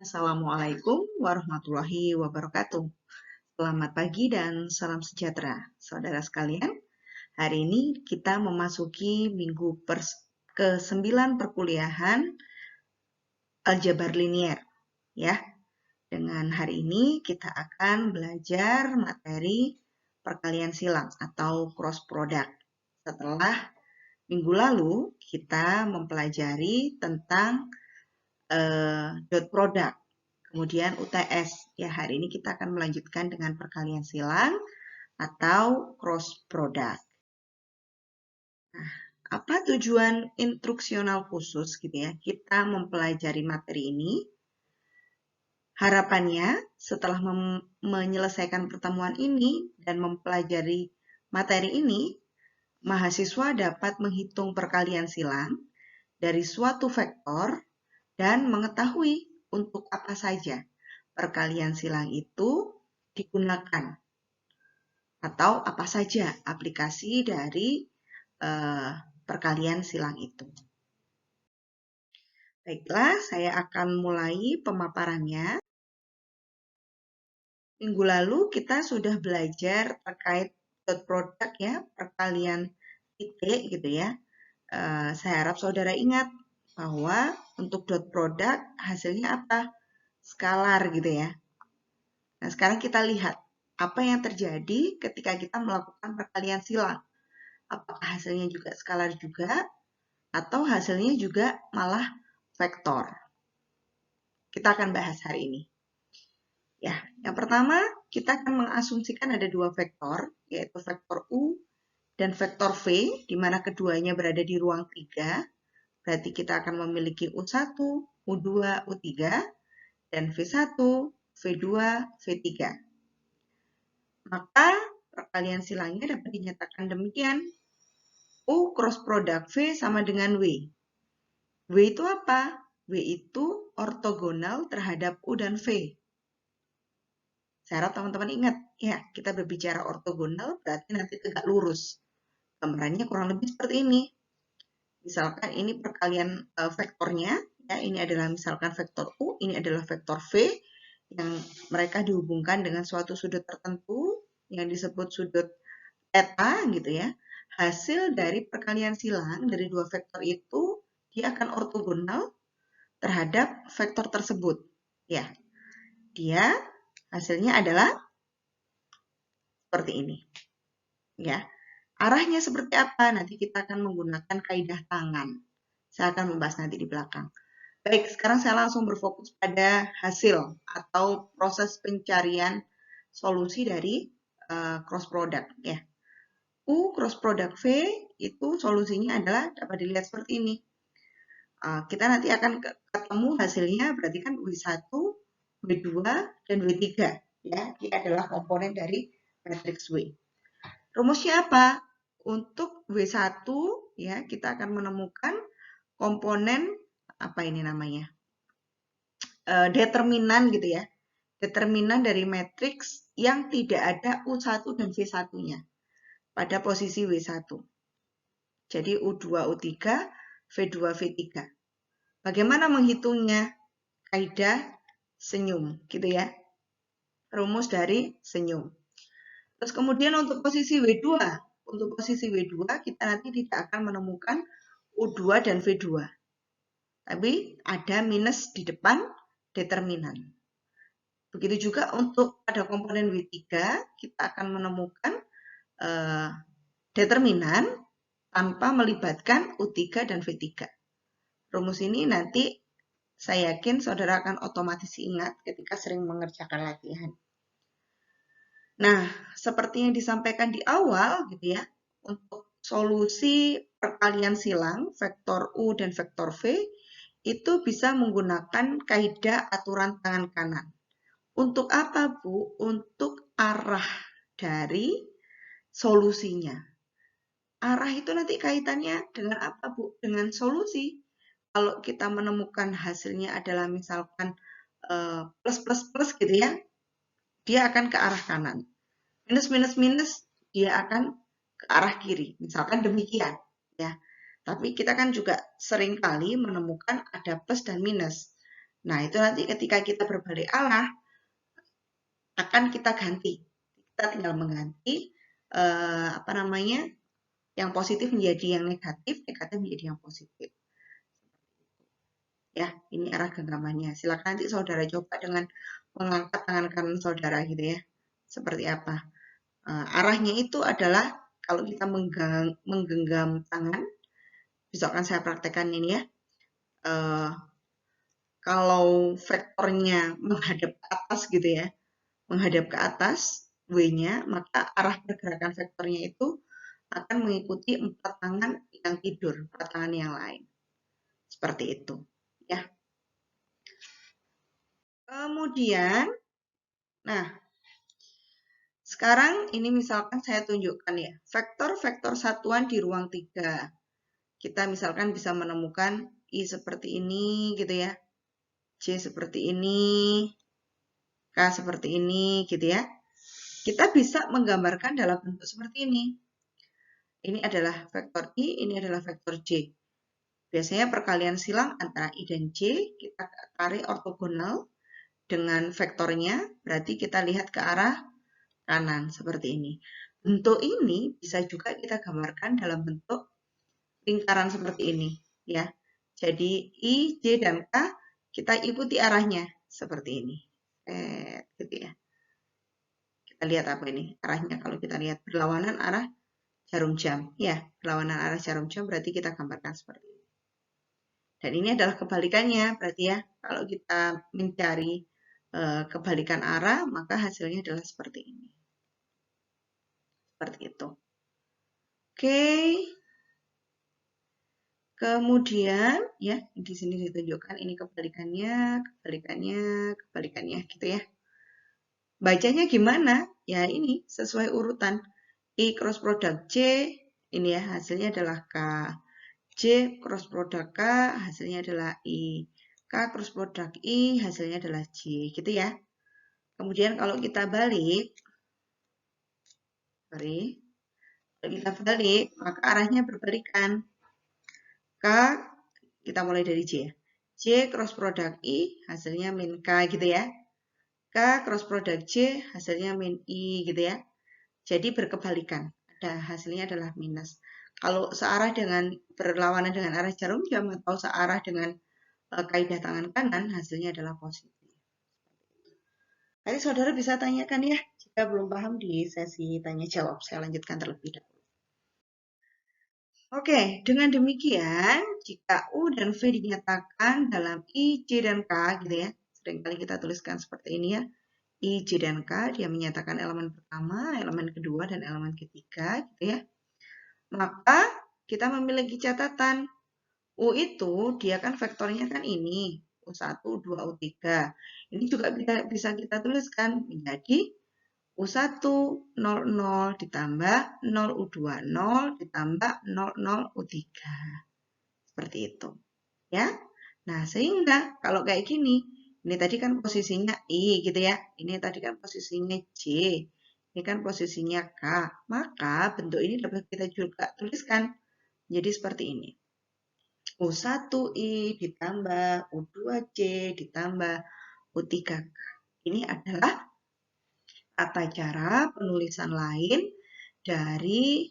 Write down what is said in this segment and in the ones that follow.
Assalamualaikum warahmatullahi wabarakatuh. Selamat pagi dan salam sejahtera, saudara sekalian. Hari ini kita memasuki minggu ke-9 perkuliahan aljabar linier. Ya, dengan hari ini kita akan belajar materi perkalian silang atau cross product. Setelah minggu lalu kita mempelajari tentang dot product. Kemudian UTS, ya hari ini kita akan melanjutkan dengan perkalian silang atau cross product. Nah, apa tujuan instruksional khusus gitu ya? Kita mempelajari materi ini. Harapannya setelah menyelesaikan pertemuan ini dan mempelajari materi ini, mahasiswa dapat menghitung perkalian silang dari suatu vektor dan mengetahui untuk apa saja perkalian silang itu digunakan atau apa saja aplikasi dari perkalian silang itu. Baiklah, saya akan mulai pemaparannya. Minggu lalu kita sudah belajar terkait dot product ya, perkalian titik gitu ya. Saya harap saudara ingat bahwa untuk dot product hasilnya apa? Skalar gitu ya. Nah, sekarang kita lihat apa yang terjadi ketika kita melakukan perkalian silang. Apakah hasilnya juga skalar juga, atau hasilnya juga malah vektor. Kita akan bahas hari ini. Ya, yang pertama kita akan mengasumsikan ada dua vektor, yaitu vektor U dan vektor V, di mana keduanya berada di ruang 3. Berarti kita akan memiliki U1, U2, U3, dan V1, V2, V3. Maka perkalian silangnya dapat dinyatakan demikian. U cross product V sama dengan W. W itu apa? W itu ortogonal terhadap U dan V. Saya harap teman-teman ingat, ya kita berbicara ortogonal berarti nanti tegak lurus. Gambarannya kurang lebih seperti ini. Misalkan ini perkalian vektornya, ya ini adalah misalkan vektor U, ini adalah vektor V, yang mereka dihubungkan dengan suatu sudut tertentu yang disebut sudut eta gitu ya. Hasil dari perkalian silang dari dua vektor itu dia akan ortogonal terhadap vektor tersebut. Ya, dia hasilnya adalah seperti ini. Ya, arahnya seperti apa? Nanti kita akan menggunakan kaidah tangan. Saya akan membahas nanti di belakang. Baik, sekarang saya langsung berfokus pada hasil atau proses pencarian solusi dari cross product. Ya, U cross product V itu solusinya adalah dapat dilihat seperti ini. Kita nanti akan ketemu hasilnya berarti kan W1, W2, dan W3. Ya, ini adalah komponen dari matriks W. Rumusnya apa? Untuk W1 ya kita akan menemukan komponen apa ini namanya? Determinan gitu ya. Determinan dari matriks yang tidak ada U1 dan V1-nya pada posisi W1. Jadi U2, U3, V2, V3. Bagaimana menghitungnya? Kaidah senyum, gitu ya. Rumus dari senyum. Terus kemudian untuk posisi W2, kita nanti tidak akan menemukan U2 dan V2. Tapi ada minus di depan determinan. Begitu juga untuk pada komponen W3, kita akan menemukan determinan tanpa melibatkan U3 dan V3. Rumus ini nanti saya yakin saudara akan otomatis ingat ketika sering mengerjakan latihan. Nah, seperti yang disampaikan di awal gitu ya, untuk solusi perkalian silang vektor U dan vektor V itu bisa menggunakan kaidah aturan tangan kanan. Untuk apa, Bu? Untuk arah dari solusinya. Arah itu nanti kaitannya dengan apa, Bu? Dengan solusi. Kalau kita menemukan hasilnya adalah misalkan plus plus plus gitu ya, dia akan ke arah kanan. Minus minus minus, dia akan ke arah kiri. Misalkan demikian, ya. Tapi kita kan juga sering kali menemukan ada plus dan minus. Nah, itu nanti ketika kita berbalik arah, akan kita ganti. Kita tinggal mengganti yang positif menjadi yang negatif, negatif menjadi yang positif. Ya, ini arah genggamannya. Silakan nanti saudara coba dengan mengangkat tangan kanan saudara gitu ya. Seperti apa? Arahnya itu adalah kalau kita menggenggam tangan, besok akan saya praktekkan ini ya. Kalau vektornya menghadap ke atas gitu ya, menghadap ke atas W-nya, maka arah pergerakan vektornya itu akan mengikuti 4 tangan yang tidur, 4 tangan yang lain. Seperti itu, ya. Kemudian, nah, sekarang ini misalkan saya tunjukkan ya, vektor-vektor satuan di ruang 3. Kita misalkan bisa menemukan I seperti ini gitu ya, J seperti ini, K seperti ini gitu ya. Kita bisa menggambarkan dalam bentuk seperti ini. Ini adalah vektor I, ini adalah vektor J. Biasanya perkalian silang antara I dan J, kita tarik ortogonal dengan vektornya, berarti kita lihat ke arah kanan, seperti ini. Bentuk ini bisa juga kita gambarkan dalam bentuk lingkaran seperti ini. Ya. Jadi I, J, dan K, kita ikuti arahnya, seperti ini. Gitu ya. Kita lihat apa ini? Arahnya kalau kita lihat berlawanan arah jarum jam. Ya, berlawanan arah jarum jam berarti kita gambarkan seperti ini. Dan ini adalah kebalikannya, berarti ya, kalau kita mencari kebalikan arah, maka hasilnya adalah seperti ini. Seperti itu. Oke. Kemudian, ya, di sini ditunjukkan ini kebalikannya, kebalikannya, kebalikannya, gitu ya. Bacanya gimana? Ya, ini sesuai urutan. I cross product J, ini ya, hasilnya adalah K. J cross product K, hasilnya adalah I. K cross product I, hasilnya adalah J, gitu ya. Kemudian kalau kita balik, maka arahnya berbalikan. K, kita mulai dari J. J cross product I, hasilnya min K, gitu ya. K cross product J, hasilnya min I, gitu ya. Jadi berkebalikan. Hasilnya adalah minus. Kalau searah dengan berlawanan dengan arah jarum jam atau searah dengan kaidah tangan kanan, hasilnya adalah positif. Nanti saudara bisa tanyakan ya, jika belum paham di sesi tanya jawab. Saya lanjutkan terlebih dahulu. Oke, dengan demikian, jika U dan V dinyatakan dalam I, J, dan K, gitu ya, seringkali kita tuliskan seperti ini ya, I, J, dan K, dia menyatakan elemen pertama, elemen kedua, dan elemen ketiga, gitu ya. Maka kita memiliki catatan. U itu dia kan vektornya kan ini. U1, U2, U3. Ini juga bisa kita tuliskan menjadi U1, 0, 0 ditambah 0, U2, 0 ditambah 0, 0, U3. Seperti itu. Ya. Nah, sehingga kalau kayak gini, ini tadi kan posisinya I gitu ya. Ini tadi kan posisinya J. Ini kan posisinya K. Maka bentuk ini dapat kita juga tuliskan jadi seperti ini. U1I ditambah U2J ditambah U3K. Ini adalah tata cara penulisan lain dari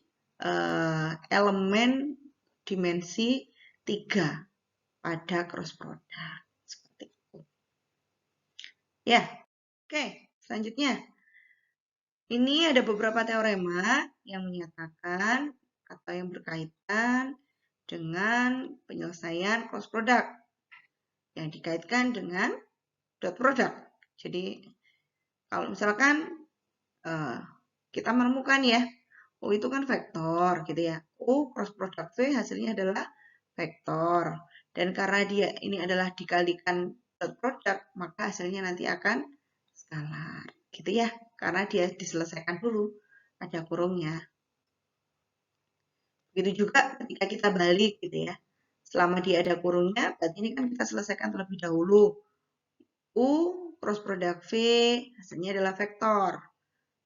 elemen dimensi 3 pada cross product. Seperti itu. Ya, oke. Selanjutnya, ini ada beberapa teorema yang menyatakan atau yang berkaitan dengan penyelesaian cross product yang dikaitkan dengan dot product. Jadi, kalau misalkan kita menemukan ya, U itu kan vektor gitu ya. U cross product V hasilnya adalah vektor. Dan karena dia ini adalah dikalikan dot product, maka hasilnya nanti akan skalar. Gitu ya, karena dia diselesaikan dulu, ada kurungnya. Begitu juga ketika kita balik gitu ya. Selama dia ada kurungnya, berarti ini kan kita selesaikan terlebih dahulu. U cross product V hasilnya adalah vektor.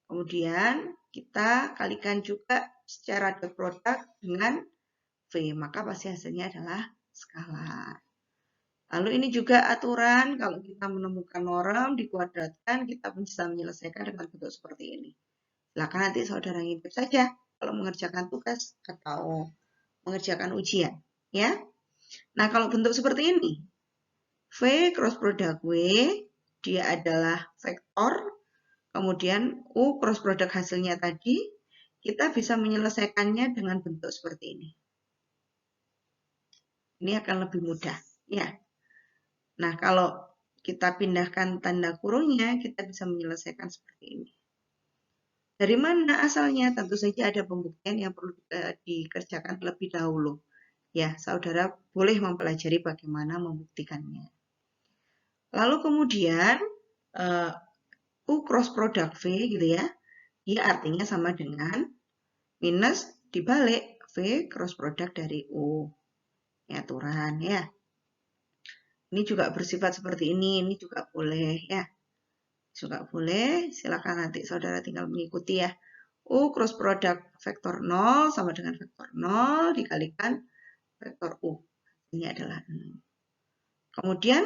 Kemudian kita kalikan juga secara dot product dengan V, maka pasti hasilnya adalah skalar. Lalu ini juga aturan, kalau kita menemukan norm dikuadratkan, kita bisa menyelesaikan dengan bentuk seperti ini. Silakan nanti saudara ngintip saja kalau mengerjakan tugas atau mengerjakan ujian. Ya. Nah, kalau bentuk seperti ini, V cross product W, dia adalah vektor, kemudian U cross product hasilnya tadi, kita bisa menyelesaikannya dengan bentuk seperti ini. Ini akan lebih mudah. Ya. Nah, kalau kita pindahkan tanda kurungnya, kita bisa menyelesaikan seperti ini. Dari mana asalnya? Tentu saja ada pembuktian yang perlu dikerjakan terlebih dahulu. Ya, saudara boleh mempelajari bagaimana membuktikannya. Lalu kemudian, U cross product V gitu ya, dia artinya sama dengan minus dibalik V cross product dari U. Ini aturan ya. Ini juga bersifat seperti ini juga boleh ya. Juga boleh, silakan nanti saudara tinggal mengikuti ya. U cross product vektor 0 sama dengan vektor 0 dikalikan vektor U. Ini adalah 0. Kemudian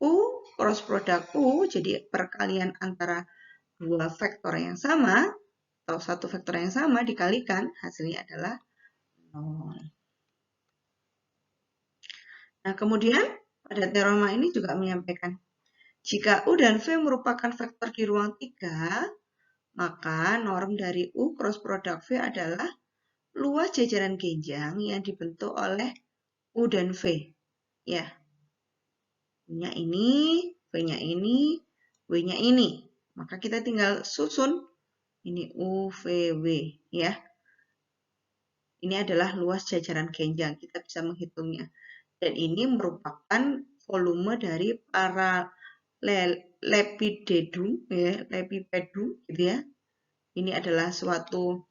U cross product U, jadi perkalian antara dua vektor yang sama, atau satu vektor yang sama dikalikan, hasilnya adalah 0. Nah, kemudian pada teorema ini juga menyampaikan, jika U dan V merupakan vektor di ruang 3, maka norm dari U cross product V adalah luas jajaran genjang yang dibentuk oleh U dan V. Ya, U-nya ini, V-nya ini, W-nya ini. Maka kita tinggal susun. Ini U, V, W. Ya. Ini adalah luas jajaran genjang. Kita bisa menghitungnya. Dan ini merupakan volume dari parallelepipedum, ya, lepipedum, gitu ya. Ini adalah suatu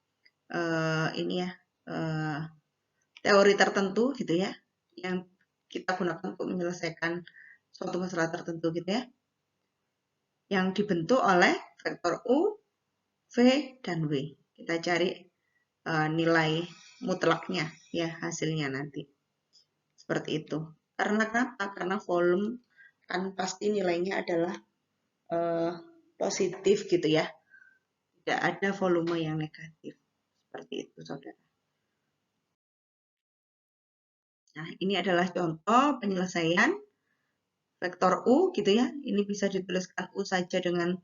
teori tertentu, gitu ya, yang kita gunakan untuk menyelesaikan suatu masalah tertentu, gitu ya, yang dibentuk oleh vektor U, V, dan W. Kita cari nilai mutlaknya, ya, hasilnya nanti. Seperti itu. Karena apa? Karena volume kan pasti nilainya adalah positif gitu ya. Tidak ada volume yang negatif. Seperti itu, saudara. Nah, ini adalah contoh penyelesaian vektor U gitu ya. Ini bisa dituliskan U saja dengan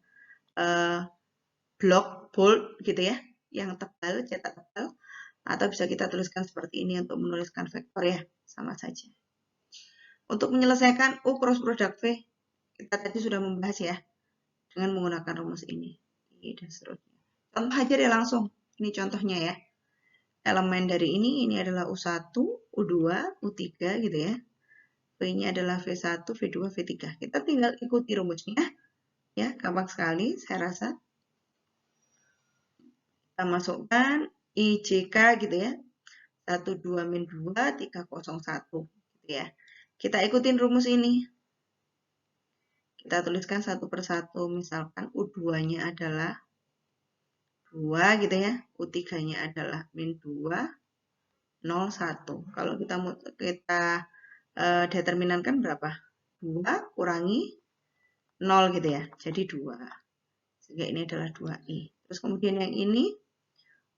blok bold gitu ya, yang tebal, cetak tebal. Atau bisa kita tuliskan seperti ini untuk menuliskan vektor ya, sama saja. Untuk menyelesaikan U cross product V, kita tadi sudah membahas ya, dengan menggunakan rumus ini. Dan seterusnya. Contoh aja deh langsung. Ini contohnya ya. Elemen dari ini adalah U1, U2, U3 gitu ya. V-nya adalah V1, V2, V3. Kita tinggal ikuti rumusnya. Ya, gampang sekali saya rasa. Kita masukkan IJK gitu ya. 12-2, 301 gitu ya. Kita ikutin rumus ini. Kita tuliskan satu persatu. Misalkan U2-nya adalah 2 gitu ya. U3-nya adalah min 2, 0, 1. Kalau kita determinankan berapa? 2 kurangi 0 gitu ya. Jadi 2. Sehingga ini adalah 2i. Terus kemudian yang ini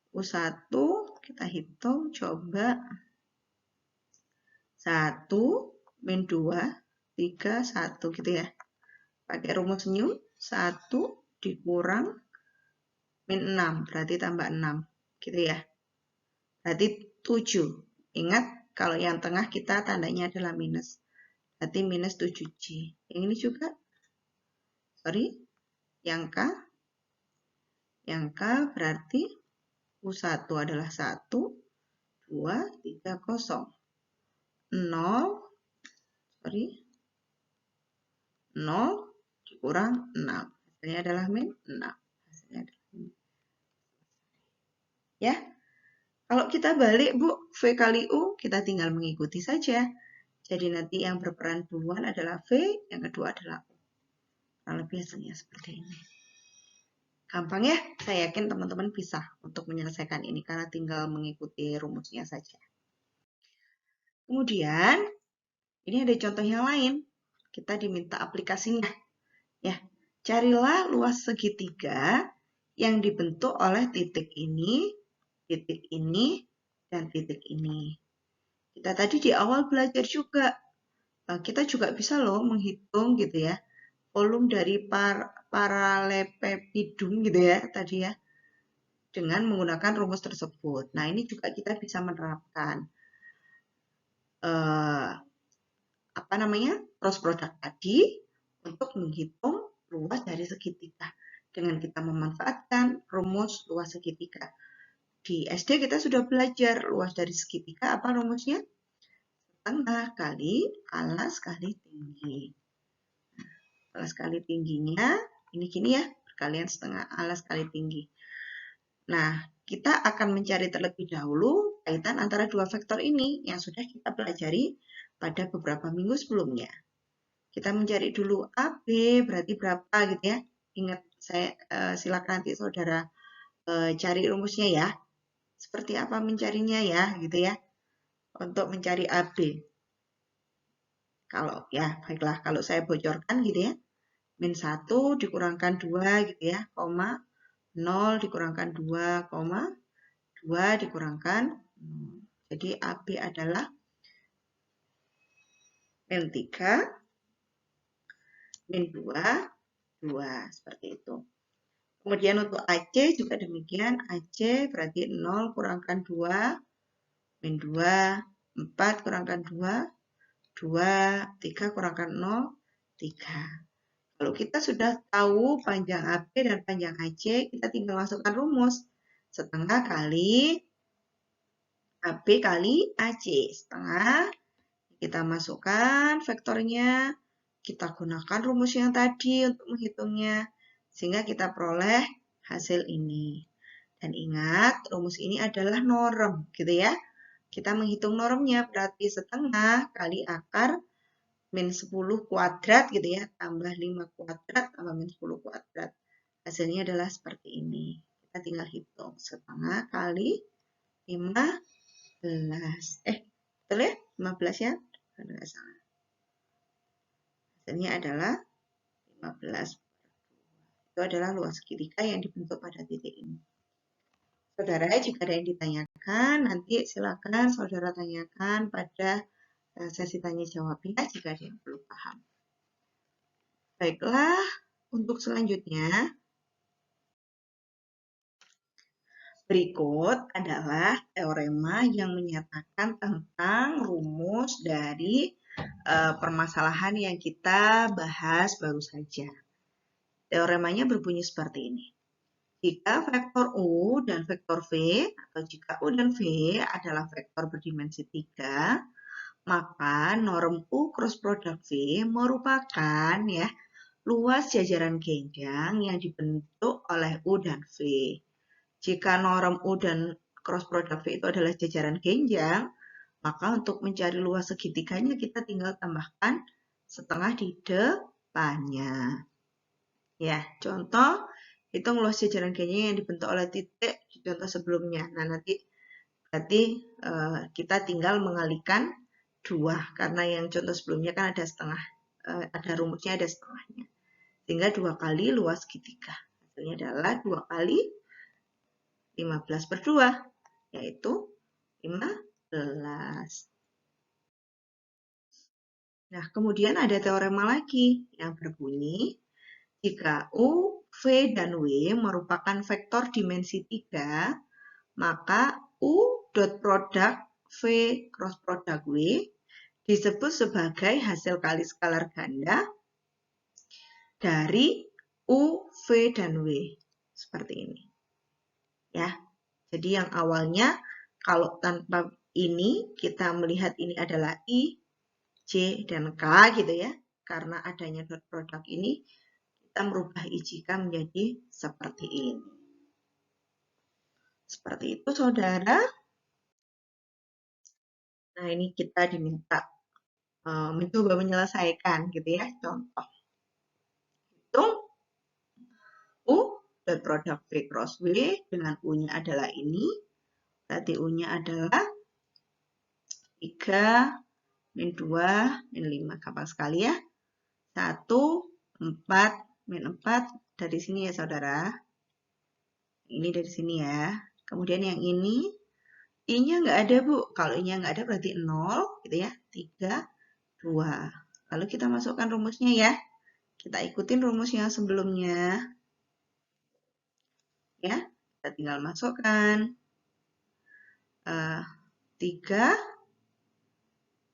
U1 kita hitung coba 1 min 2 3 1 gitu ya. Pakai rumus new 1 dikurang min 6 berarti tambah 6 gitu ya. Berarti 7. Ingat kalau yang tengah kita tandanya adalah minus. Berarti minus 7J. Yang ini juga yang K berarti U1 adalah 1, 2, 3, 0. 0 dikurang 6. Hasilnya adalah min 6. Hasilnya adalah min. Ya. Kalau kita balik, Bu, V kali U, kita tinggal mengikuti saja. Jadi nanti yang berperan duluan adalah V, yang kedua adalah U. Kurang lebih hasilnya seperti ini. Gampang ya? Saya yakin teman-teman bisa untuk menyelesaikan ini karena tinggal mengikuti rumusnya saja. Kemudian, Ini ada contoh yang lain. Kita diminta aplikasinya. Ya, carilah luas segitiga yang dibentuk oleh titik ini, dan titik ini. Kita tadi di awal belajar juga. Kita juga bisa loh menghitung gitu ya. Volume dari paralelepipedum gitu ya tadi ya. Dengan menggunakan rumus tersebut. Nah, ini juga kita bisa menerapkan cross product tadi untuk menghitung luas dari segitiga dengan kita memanfaatkan rumus luas segitiga. Di SD kita sudah belajar luas dari segitiga apa rumusnya? Setengah kali alas kali tinggi. Alas kali tingginya ini gini ya, perkalian setengah alas kali tinggi. Nah, kita akan mencari terlebih dahulu kaitan antara dua vektor ini yang sudah kita pelajari pada beberapa minggu sebelumnya. Kita mencari dulu AB berarti berapa gitu ya. Ingat, silakan nanti saudara cari rumusnya ya. Seperti apa mencarinya ya gitu ya. Untuk mencari AB. Baiklah, kalau saya bocorkan gitu ya. Min 1 dikurangkan 2 gitu ya, koma 0 dikurangkan 2, koma 2 dikurangkan 0. Jadi AB adalah min 3, min 2, 2. Seperti itu. Kemudian untuk AC juga demikian. AC berarti 0 kurangkan 2, min 2, 4 kurangkan 2, 2, 3 kurangkan 0, 3. Kalau kita sudah tahu panjang AB dan panjang AC, kita tinggal masukkan rumus. Setengah kali AB kali AC. Setengah, kita masukkan vektornya, kita gunakan rumus yang tadi untuk menghitungnya, sehingga kita peroleh hasil ini. Dan ingat, rumus ini adalah norm, gitu ya. Kita menghitung normnya, berarti setengah kali akar min 10 kuadrat gitu ya, tambah 5 kuadrat, tambah min 10 kuadrat. Hasilnya adalah seperti ini. Kita tinggal hitung. Setengah kali 15. Betul ya? 15 ya? Enggak salah. Hasilnya adalah 15. Itu adalah luas segitiga yang dibentuk pada titik ini. Saudara, jika ada yang ditanyakan, nanti silakan saudara tanyakan pada sesi tanya jawabnya jika ada yang belum paham. Baiklah, untuk selanjutnya, berikut adalah teorema yang menyatakan tentang rumus dari permasalahan yang kita bahas baru saja. Teoremanya berbunyi seperti ini. Jika vektor U dan vektor V, atau jika U dan V adalah vektor berdimensi 3, maka norm U cross product V merupakan ya luas jajaran genjang yang dibentuk oleh U dan V. Jika norm U dan cross product V itu adalah jajaran genjang, maka untuk mencari luas segitiganya kita tinggal tambahkan setengah di depannya. Ya, contoh hitung luas jajaran genjang yang dibentuk oleh titik di contoh sebelumnya. Nah, nanti berarti kita tinggal mengalikan 2 karena yang contoh sebelumnya kan ada setengah, ada rumusnya ada setengahnya. Sehingga 2 kali luas segitiga. Hasilnya adalah 2 kali 15 per 2, yaitu 15. Nah, kemudian ada teorema lagi yang berbunyi, jika U, V, dan W merupakan vektor dimensi 3, maka U dot product V cross product W disebut sebagai hasil kali skalar ganda dari U, V, dan W. Seperti ini. Ya, jadi yang awalnya kalau tanpa ini kita melihat ini adalah I, J, dan K gitu ya. Karena adanya dot product ini, kita merubah I, J, K menjadi seperti ini. Seperti itu, saudara. Nah, ini kita diminta mencoba menyelesaikan gitu ya. Contoh. Hitung U dot product V cross W dengan U-nya adalah ini. Berarti U-nya adalah 3 min 2, min 5. Gampang sekali ya. 1, 4, min 4 dari sini ya saudara. Ini dari sini ya. Kemudian yang ini, I-nya nggak ada Bu. Kalau I-nya nggak ada berarti 0 gitu ya. 3, 2. Lalu kita masukkan rumusnya ya. Kita ikutin rumus yang sebelumnya. Ya, kita tinggal masukkan. 3,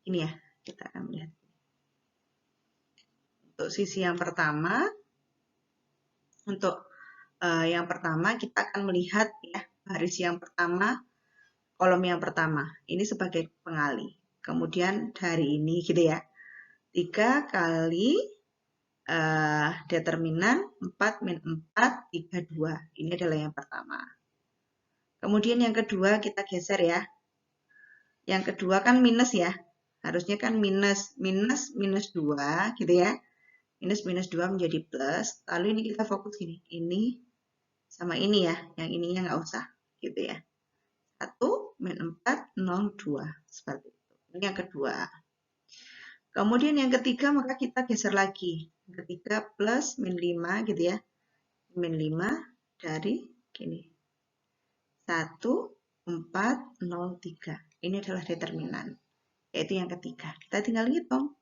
ini ya, kita akan melihat. Untuk sisi yang pertama, kita akan melihat ya baris yang pertama, kolom yang pertama. Ini sebagai pengali. Kemudian dari ini gitu ya. 3 kali determinan 4 min 4, 3, 2. Ini adalah yang pertama. Kemudian yang kedua kita geser ya. Yang kedua kan minus ya. Harusnya kan minus 2 gitu ya. Minus 2 menjadi plus. Lalu ini kita fokus gini. Ini sama ini ya. Yang ininya nggak usah gitu ya. 1 min 4, 0, 2. Seperti itu. Ini yang kedua. Kemudian yang ketiga maka kita geser lagi. Ketiga plus min 5 gitu ya. Min 5 dari gini. 1, 4, 0, 3. Ini adalah determinan. Yaitu yang ketiga. Kita tinggal hitung.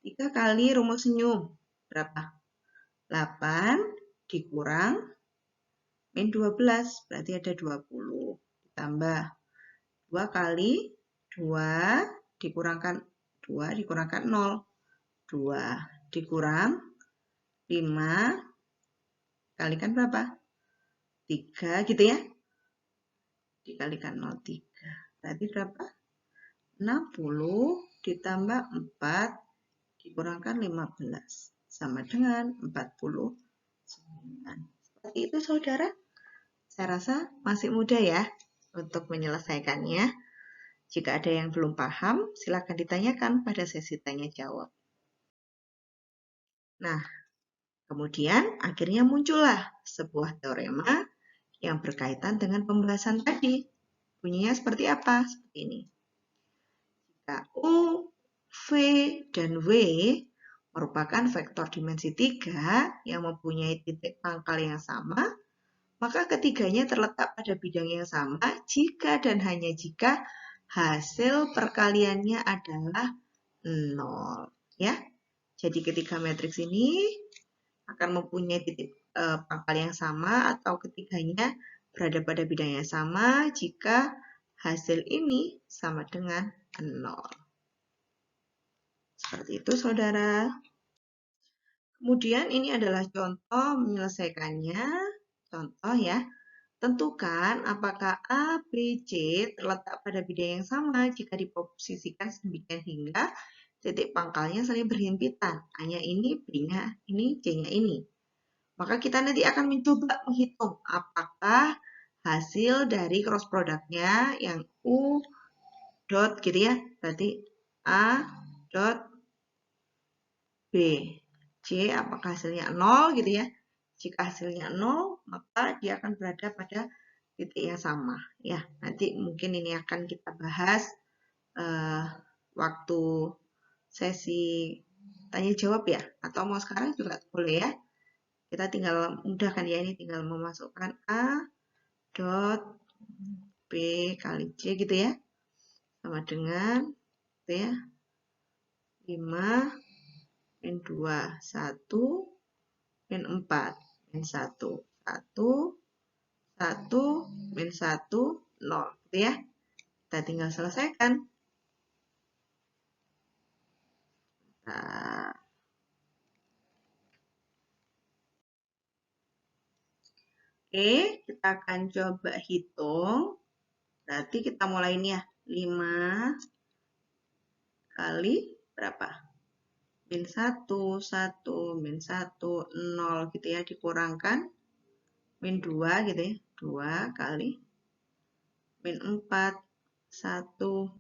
3 kali rumus senyum. Berapa? 8 dikurang min 12. Berarti ada 20. Ditambah 2 kali 2 dikurangkan 2 dikurangkan 0. 2 dikurang 5 kalikan berapa? 3 gitu ya. Dikalikan 0, 3. Berarti berapa? 60 ditambah 4 dikurangkan 15. Sama dengan 49. Seperti itu saudara. Saya rasa masih mudah ya untuk menyelesaikannya. Jika ada yang belum paham, silakan ditanyakan pada sesi tanya jawab. Nah, kemudian akhirnya muncullah sebuah teorema yang berkaitan dengan pembahasan tadi. Bunyinya seperti apa? Seperti ini. Jika U, V, dan W merupakan vektor dimensi 3 yang mempunyai titik pangkal yang sama, maka ketiganya terletak pada bidang yang sama jika dan hanya jika hasil perkaliannya adalah 0. Ya. Jadi ketiga matriks ini akan mempunyai titik pangkal yang sama atau ketiganya berada pada bidang yang sama jika hasil ini sama dengan 0. Seperti itu, saudara. Kemudian ini adalah contoh menyelesaikannya. Contoh ya. Tentukan apakah A, B, C terletak pada bidang yang sama jika diposisikan sedemikian hingga titik pangkalnya saling berhimpitan. A-nya ini, B-nya ini, C-nya ini. Maka kita nanti akan mencoba menghitung apakah hasil dari cross produknya yang U dot gitu ya. Berarti A dot B. C apakah hasilnya 0 gitu ya. Jika hasilnya 0, maka dia akan berada pada titik yang sama. Ya, nanti mungkin ini akan kita bahas waktu sesi tanya jawab ya. Atau mau sekarang juga boleh ya. Kita tinggal mudahkan ya, ini tinggal memasukkan A dot B kali C gitu ya. Sama dengan gitu ya. 5 min 2, 1, min 4, min 1, 1, 1, min 1, 0. Gitu ya. Kita tinggal selesaikan. Nah. Oke, kita akan coba hitung. Berarti kita mulai ini ya. 5 kali berapa? Min 1, 1, min 1, 0 gitu ya. Dikurangkan min 2 gitu ya. 2 kali min 4, 1, 1,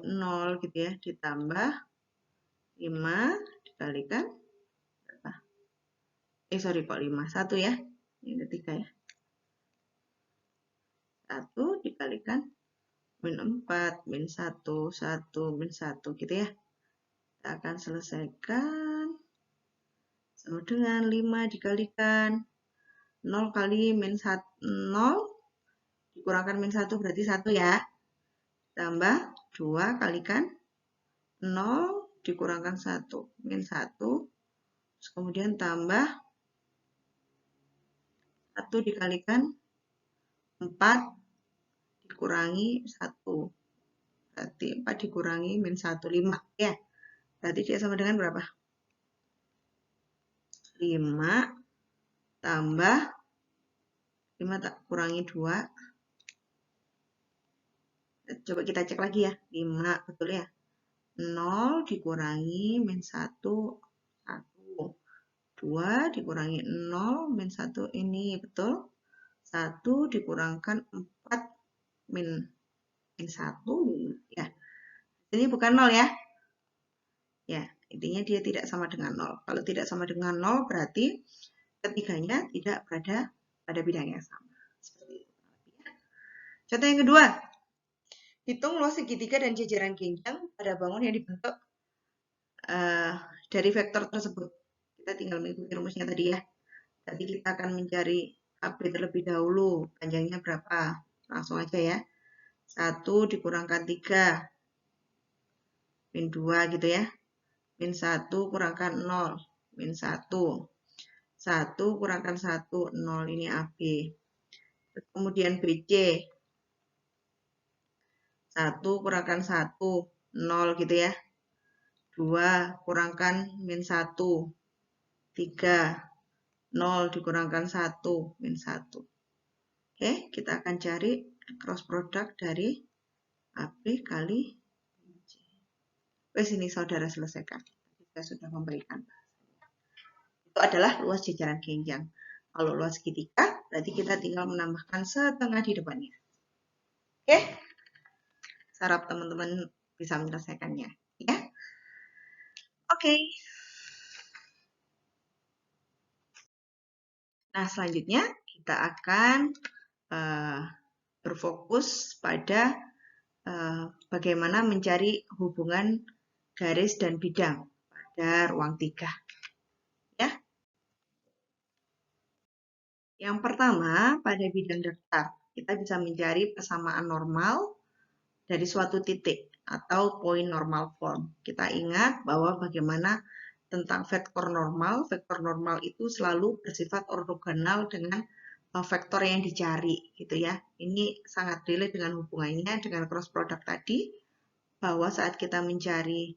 0 gitu ya. Ditambah 5 dikalikan berapa? Sorry kok 5. 1 ya. Ini 3 ya. 1 dikalikan min 4, min 1, 1, min 1 gitu ya. Kita akan selesaikan sama dengan 5 dikalikan 0 kali min 1, 0 dikurangkan min 1 berarti 1 ya. Tambah 2 kalikan 0 dikurangkan 1, min 1. Terus kemudian tambah 1 dikalikan 4 dikurangi 1. Berarti 4 dikurangi min 1, 5 ya. Berarti dia sama dengan berapa? 5 tambah 5 tak kurangi 2. Coba kita cek lagi ya. 5 betul ya. 0 dikurangi min 1, 1. 2 dikurangi 0 min 1 ini betul. 1 dikurangkan 4 min 1 ya. Ini bukan 0 ya. Ya, intinya dia tidak sama dengan 0. Kalau tidak sama dengan 0 berarti ketiganya tidak berada pada bidang yang sama. Seperti itu. Contoh yang kedua. Hitung luas segitiga dan jajaran genjang pada bangun yang dibentuk dari vektor tersebut. Kita tinggal mengikuti rumusnya tadi ya. Tadi kita akan mencari AB terlebih dahulu. Panjangnya berapa? Langsung aja ya. 1 dikurangkan 3. Min 2 gitu ya. Min 1 kurangkan 0. Min 1. 1 kurangkan 1. 0 ini AB. Kemudian BC. 1 kurangkan 1. 0 gitu ya. 2 kurangkan min 1. 3. 0 dikurangkan 1. Min 1. Oke, kita akan cari cross product dari AB kali BC. Wes ini saudara selesaikan. Kita sudah memberikan. Itu adalah luas jajaran genjang. Kalau luas segitiga, berarti kita tinggal menambahkan setengah di depannya. Oke? Harap teman-teman bisa menyelesaikannya. Ya? Oke. Nah, selanjutnya kita akan berfokus pada bagaimana mencari hubungan garis dan bidang pada ruang 3. Ya. Yang pertama, pada bidang datar, kita bisa mencari persamaan normal dari suatu titik atau point normal form. Kita ingat bahwa bagaimana tentang vektor normal itu selalu bersifat ortogonal dengan vektor yang dicari gitu ya. Ini sangat relate dengan hubungannya dengan cross product tadi, bahwa saat kita mencari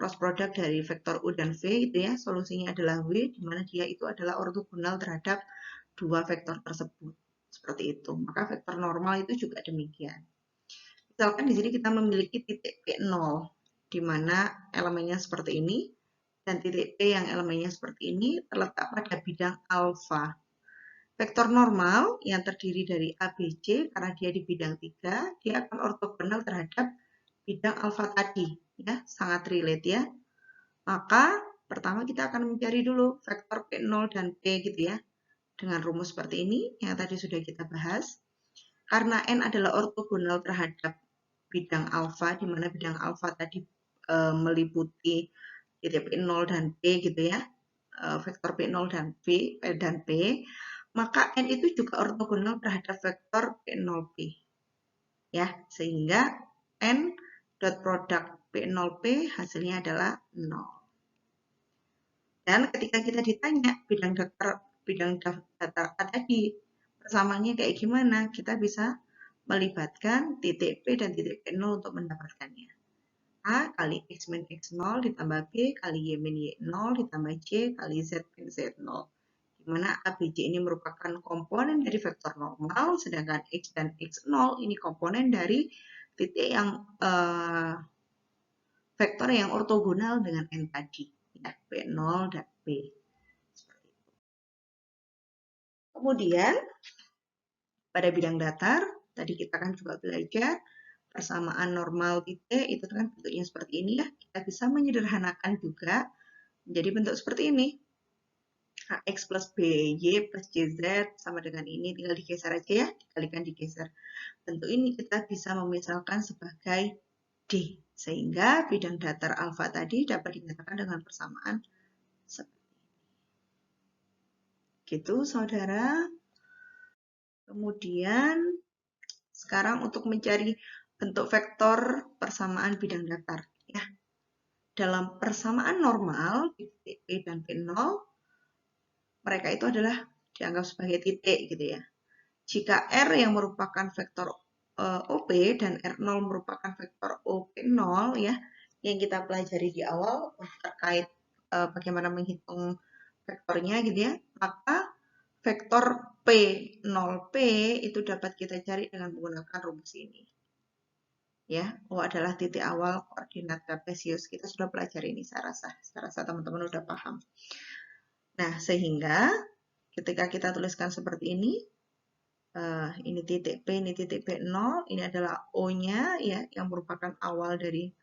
cross product dari vektor U dan V gitu ya, solusinya adalah W, di mana dia itu adalah ortogonal terhadap dua vektor tersebut. Seperti itu. Maka vektor normal itu juga demikian. Misalkan di sini kita memiliki titik P0, di mana elemennya seperti ini, dan titik P yang elemennya seperti ini terletak pada bidang alfa. Vektor normal yang terdiri dari ABC, karena dia di bidang 3, dia akan ortogonal terhadap bidang alfa tadi. Ya, sangat relate ya. Maka pertama kita akan mencari dulu vektor P0 dan P gitu ya. Dengan rumus seperti ini, yang tadi sudah kita bahas. Karena N adalah ortogonal terhadap bidang alfa, di mana bidang alfa tadi meliputi titik P0 dan P gitu ya, vektor P0 dan P, maka N itu juga ortogonal terhadap vektor P0P. Ya, sehingga N dot product P0P hasilnya adalah 0. Dan ketika kita ditanya bidang datar A tadi persamaannya kayak gimana, kita bisa melibatkan titik P dan titik P0 untuk mendapatkannya. A kali X min X0 ditambah B kali Y min Y0 ditambah C kali Z min Z0. Di mana A, B, C ini merupakan komponen dari vektor normal, sedangkan X dan X0 ini komponen dari titik yang vektor yang ortogonal dengan N tadi, ya, P0 dan P. Seperti itu. Kemudian, pada bidang datar, tadi kita kan juga belajar persamaan normal titik, itu kan bentuknya seperti ini ya. Kita bisa menyederhanakan juga menjadi bentuk seperti ini. AX plus BY plus JZ sama dengan ini, tinggal digeser aja ya, dikalikan digeser. Bentuk ini kita bisa memisalkan sebagai D, sehingga bidang datar alfa tadi dapat dinyatakan dengan persamaan seperti ini. Gitu, saudara. Kemudian, sekarang untuk mencari bentuk vektor persamaan bidang datar. Ya. Dalam persamaan normal, titik P dan P0, mereka itu adalah dianggap sebagai titik gitu ya. Jika R yang merupakan vektor OP dan R0 merupakan vektor OP0 ya, yang kita pelajari di awal terkait bagaimana menghitung vektornya gitu ya, maka vektor P0P itu dapat kita cari dengan menggunakan rumus ini. Ya, O adalah titik awal koordinat kartesius. Kita sudah pelajari ini, saya rasa teman-teman udah paham. Nah, sehingga ketika kita tuliskan seperti ini titik P, ini titik P0, ini adalah O-nya ya, yang merupakan awal dari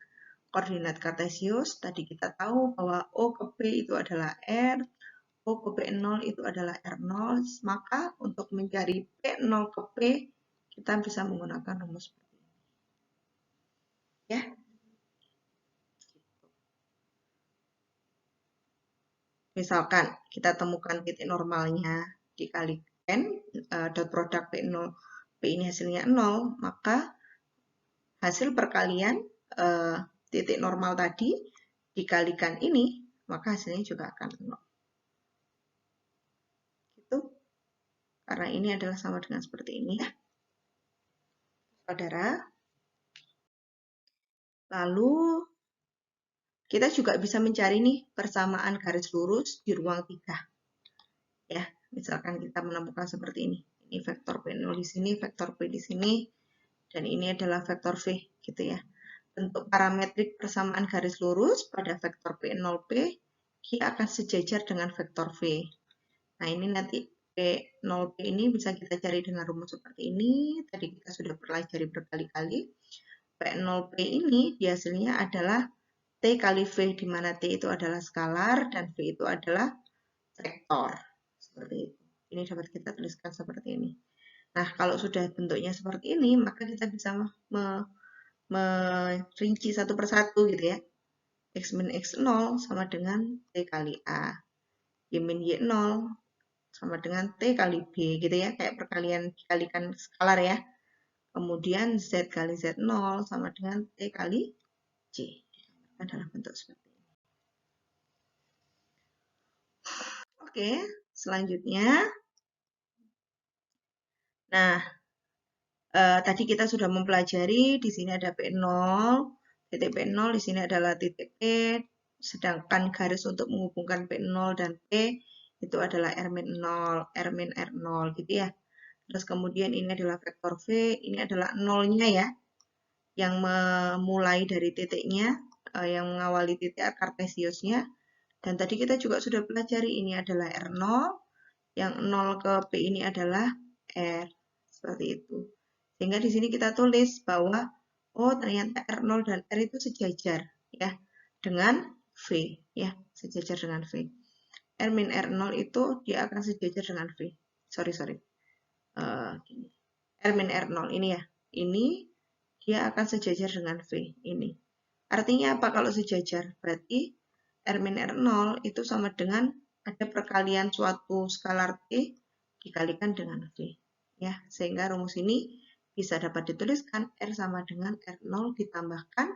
koordinat kartesius. Tadi kita tahu bahwa O ke P itu adalah R, O ke P0 itu adalah R0, maka untuk mencari P0 ke P, kita bisa menggunakan rumus seperti ini. Ya. Misalkan kita temukan titik normalnya dikalikan dot produk P0, P ini hasilnya 0, maka hasil perkalian titik normal tadi dikalikan ini, maka hasilnya juga akan 0. Gitu. Karena ini adalah sama dengan seperti ini ya. Saudara. Lalu kita juga bisa mencari nih persamaan garis lurus di ruang 3. Ya, misalkan kita menemukan seperti ini. Ini vektor P0 di sini, vektor P di sini, dan ini adalah vektor V gitu ya. Bentuk parametrik persamaan garis lurus pada vektor P0P, dia akan sejajar dengan vektor V. Nah, ini nanti P0P ini bisa kita cari dengan rumus seperti ini. Tadi kita sudah pelajari berkali-kali. P0P ini hasilnya adalah T kali V, di mana T itu adalah skalar dan V itu adalah vektor. Seperti itu. Ini dapat kita tuliskan seperti ini. Nah, kalau sudah bentuknya seperti ini, maka kita bisa merinci satu persatu gitu ya. X min X0 sama dengan T kali A. Y min Y0 sama dengan T kali B gitu ya. Kayak perkalian dikalikan skalar ya. Kemudian Z kali Z0 sama dengan T kali C. Adalah bentuk seperti ini. Oke, selanjutnya. Nah, tadi kita sudah mempelajari di sini ada P0, titik P0 di sini adalah titik P, sedangkan garis untuk menghubungkan P0 dan P itu adalah R min 0, R min R0 gitu ya. Terus kemudian ini adalah vektor V, ini adalah nolnya ya, yang memulai dari titiknya, yang mengawali titik kartesiusnya. Dan tadi kita juga sudah pelajari ini adalah R0, yang 0 ke P ini adalah R, seperti itu. Sehingga di sini kita tulis bahwa oh ternyata R0 dan R itu sejajar ya dengan V ya, sejajar dengan V. R min R0 itu dia akan sejajar dengan V. Sorry. R min R0 ini ya. Ini dia akan sejajar dengan V ini. Artinya apa kalau sejajar? Berarti R min R0 itu sama dengan ada perkalian suatu skalar T dikalikan dengan V. Ya, sehingga rumus ini bisa dapat dituliskan R sama dengan R0 ditambahkan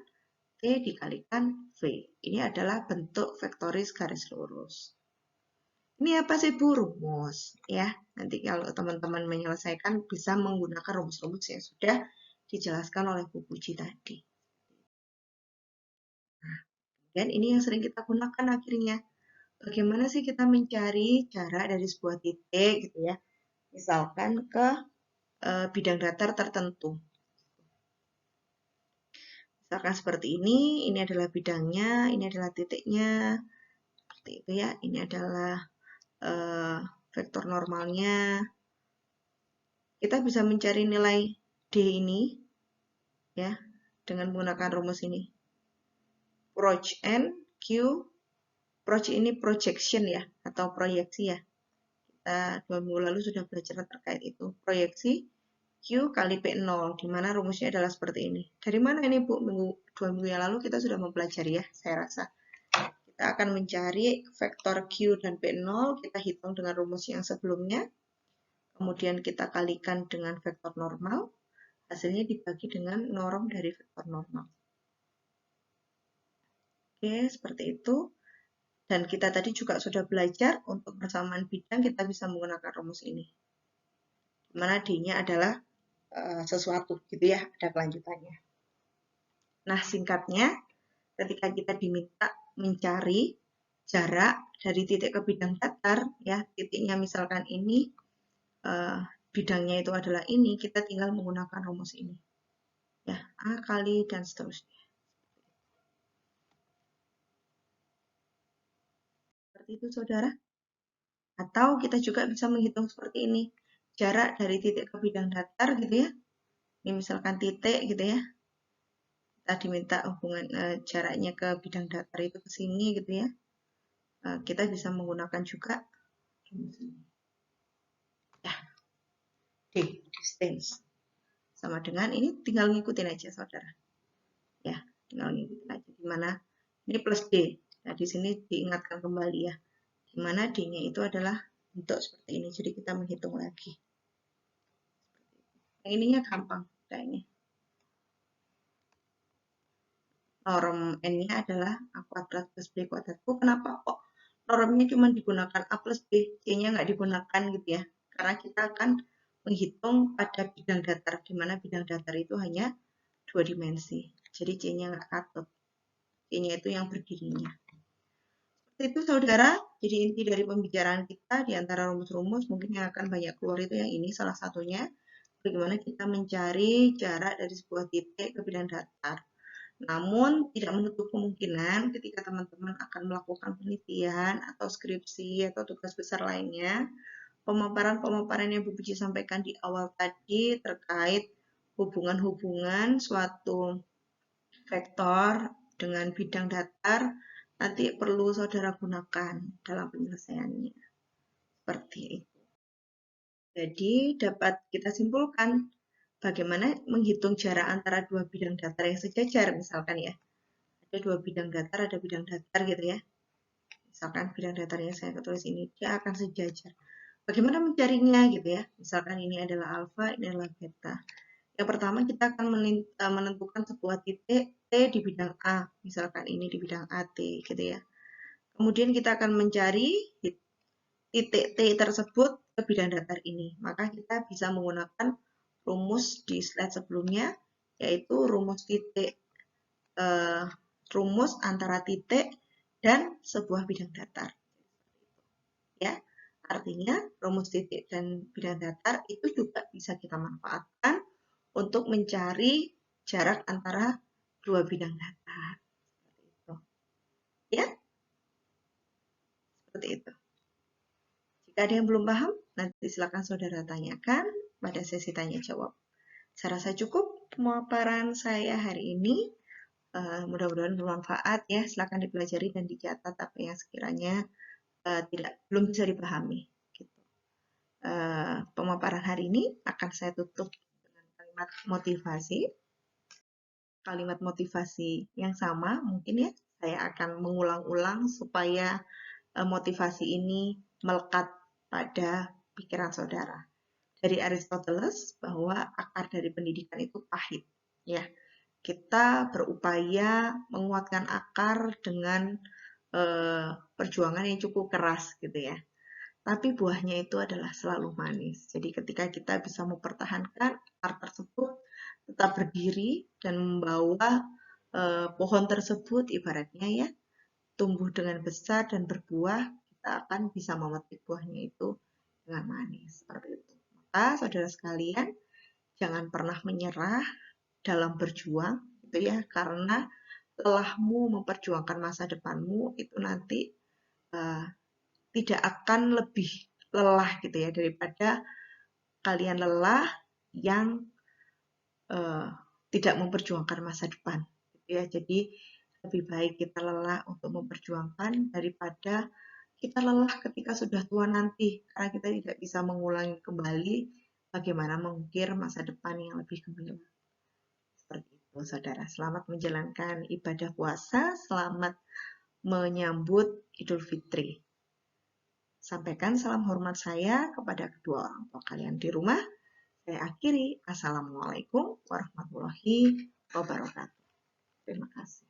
T dikalikan V. Ini adalah bentuk vektoris garis lurus. Ini apa sih Bu? Rumus. Ya, nanti kalau teman-teman menyelesaikan bisa menggunakan rumus-rumus yang sudah dijelaskan oleh Bu Puji tadi. Nah, dan ini yang sering kita gunakan akhirnya. Bagaimana sih kita mencari jarak dari sebuah titik gitu ya. Misalkan ke bidang datar tertentu. Misalkan seperti ini adalah bidangnya, ini adalah titiknya, seperti itu ya. Ini adalah vektor normalnya. Kita bisa mencari nilai D ini ya dengan menggunakan rumus ini. Proj N, Q, proj ini projection ya, atau proyeksi ya. kita 2 minggu lalu sudah belajar terkait itu. Proyeksi Q kali P0, di mana rumusnya adalah seperti ini. Dari mana ini Bu? 2 minggu yang lalu kita sudah mempelajari ya, saya rasa. Kita akan mencari vektor Q dan P0, kita hitung dengan rumus yang sebelumnya. Kemudian kita kalikan dengan vektor normal, hasilnya dibagi dengan norm dari vektor normal. Oke, seperti itu. Dan kita tadi juga sudah belajar untuk persamaan bidang kita bisa menggunakan rumus ini. Di mana D-nya adalah sesuatu gitu ya, ada kelanjutannya. Nah, singkatnya, ketika kita diminta mencari jarak dari titik ke bidang datar, ya titiknya misalkan ini, bidangnya itu adalah ini, kita tinggal menggunakan rumus ini. Ya, A kali dan seterusnya. Seperti itu, saudara. Atau kita juga bisa menghitung seperti ini. Jarak dari titik ke bidang datar gitu ya. Ini misalkan titik gitu ya. Kita diminta hubungan jaraknya ke bidang datar itu ke sini gitu ya. Kita bisa menggunakan juga ya, D, distance. Sama dengan ini tinggal ngikutin aja saudara. Ya, tinggal ngikutin aja. Dimana ini plus D. Nah, di sini diingatkan kembali ya. Dimana D-nya itu adalah bentuk seperti ini. Jadi kita menghitung lagi. Yang ininya gampang kayaknya. Norm N-nya adalah A kuadrat plus B kuadrat. Kenapa kok normnya cuma digunakan A plus B, C-nya nggak digunakan gitu ya? Karena kita akan menghitung pada bidang datar, di mana bidang datar itu hanya 2 dimensi. Jadi C-nya nggak katut. C-nya itu yang berdirinya. Seperti itu saudara, jadi inti dari pembicaraan kita di antara rumus-rumus, mungkin yang akan banyak keluar itu yang ini salah satunya. Bagaimana kita mencari jarak dari sebuah titik ke bidang datar. Namun, tidak menutup kemungkinan ketika teman-teman akan melakukan penelitian atau skripsi atau tugas besar lainnya, pemaparan-pemaparan yang Bu Puji sampaikan di awal tadi terkait hubungan-hubungan suatu vektor dengan bidang datar nanti perlu saudara gunakan dalam penyelesaiannya. Seperti itu. Jadi, dapat kita simpulkan bagaimana menghitung jarak antara dua bidang datar yang sejajar, misalkan ya. Ada dua bidang datar, ada bidang datar gitu ya. Misalkan bidang datar yang saya tulis ini, dia akan sejajar. Bagaimana mencarinya gitu ya. Misalkan ini adalah alfa, ini adalah beta. Yang pertama kita akan menentukan sebuah titik T di bidang A. Misalkan ini di bidang AT gitu ya. Kemudian kita akan mencari titik T tersebut ke bidang datar ini. Maka kita bisa menggunakan rumus di slide sebelumnya, yaitu rumus titik rumus antara titik dan sebuah bidang datar. Ya, artinya rumus titik dan bidang datar itu juga bisa kita manfaatkan untuk mencari jarak antara dua bidang datar. Seperti itu. Ya, seperti itu. Jika ada yang belum paham, nanti silakan saudara tanyakan pada sesi tanya jawab. Saya rasa cukup pemaparan saya hari ini. Mudah-mudahan bermanfaat ya. Silakan dipelajari dan dicatat apa yang sekiranya belum bisa dipahami. Gitu. Pemaparan hari ini akan saya tutup dengan kalimat motivasi. Kalimat motivasi yang sama mungkin ya. Saya akan mengulang-ulang supaya motivasi ini melekat pada pikiran saudara. Dari Aristoteles bahwa akar dari pendidikan itu pahit. Ya, kita berupaya menguatkan akar dengan perjuangan yang cukup keras gitu ya. Tapi buahnya itu adalah selalu manis. Jadi ketika kita bisa mempertahankan akar tersebut tetap berdiri dan membawa pohon tersebut ibaratnya ya tumbuh dengan besar dan berbuah, kita akan bisa memetik buahnya itu dengan manis seperti itu. Maka saudara sekalian jangan pernah menyerah dalam berjuang gitu ya, karena lelahmu memperjuangkan masa depanmu itu nanti tidak akan lebih lelah gitu ya daripada kalian lelah yang tidak memperjuangkan masa depan gitu ya. Jadi lebih baik kita lelah untuk memperjuangkan daripada kita lelah ketika sudah tua nanti, karena kita tidak bisa mengulangi kembali bagaimana mengukir masa depan yang lebih gemilang. Seperti itu, saudara. Selamat menjalankan ibadah puasa, selamat menyambut Idul Fitri. Sampaikan salam hormat saya kepada kedua orang tua kalian di rumah. Saya akhiri. Assalamualaikum warahmatullahi wabarakatuh. Terima kasih.